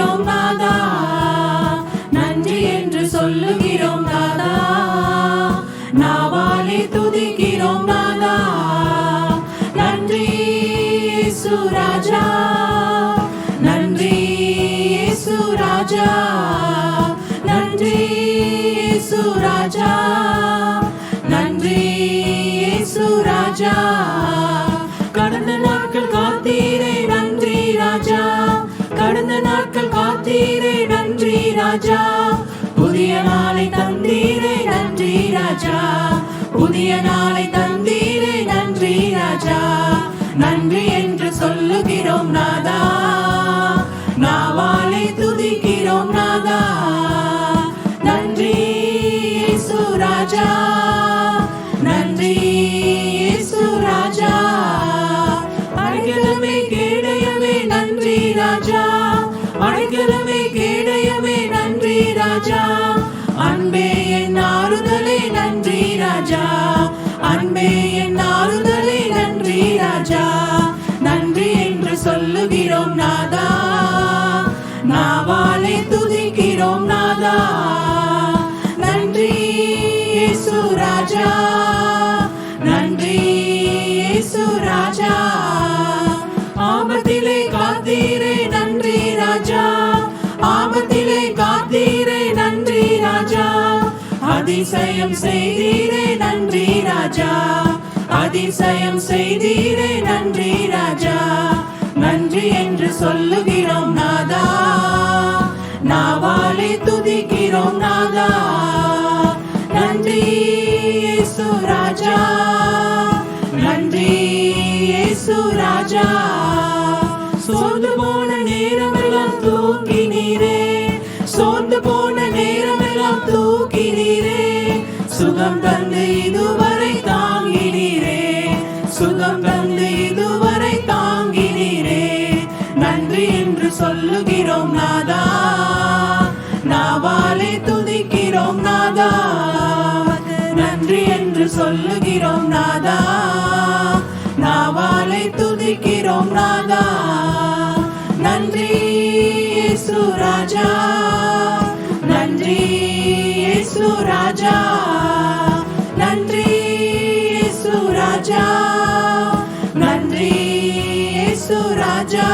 துதிக்கிறோம் நாதா, நன்றி என்று சொல்லுகிறோம் நாதா, நாவாலே துதிக்கிறோம் நாதா. நன்றி இயேசு ராஜா, நன்றி இயேசு ராஜா, நன்றி இயேசு ராஜா, நன்றி இயேசு ராஜா. கடந்த நாட்கள் காத்தீரே நன்றி ராஜா, கடந்த நாட்கள் காத்தீரே நன்றி ராஜா. புதிய நாளை தந்தீரே நன்றி ராஜா, புதிய நாளை தந்தீரே நன்றி ராஜா. நன்றி என்று சொல்லுகிறோம் நாதா, நாவாலே துதிக்கிறோம் நாதா. நன்றி இயேசு ராஜா, நன்றி இயேசு ராஜா. அடைக்கலமே கேடயமே நன்றி ராஜா, அடைக்கலமே கேடயமே நன்றி ராஜா. அன்பே என் ஆறுதலே நன்றி ராஜா, அன்பே என் ஆறுதலே நன்றி ராஜா. நன்றி என்று சொல்லுகிறோம் நாதா, நாவாலே துதிக்கிறோம் நாதா. நன்றி இயேசு ராஜா, நன்றி இயேசு ராஜா. ஆபத்திலே காத்தீரே நன்றி ராஜா, ஆபத்திலே காத்தீரே நன்றி ராஜா. அதிசயம் செய்தீரே நன்றி ராஜா, அதிசயம் செய்தீரே நன்றி ராஜா. நன்றி என்று சொல்லுகிறோம் நாதா, நாவாலே துதிக்கிறோம் நாதா. நன்றி இயேசு ராஜா, நன்றி இயேசு ராஜா. சோர்ந்து போன நேரமெல்லாம் தூக்கினீரே, சோர்ந்து போன நேரமெல்லாம் தூக்கினீரே. சுகம் தந்து இதுவரை தாங்கினீரே, சுகம் தந்து இதுவரை தாங்கினீரே. நன்றி என்று சொல்லுகிறோம் நாதா, நாவாலே துதிக்கிறோம் நாதா. நன்றி என்று சொல்லுகிறோம் நாதா, நாவாலே துதிக்கிறோம் நாதா. நன்றி இயேசு ராஜா, நன்றி இயேசு ராஜா, நன்றி இயேசு ராஜா, நன்றி இயேசு ராஜா.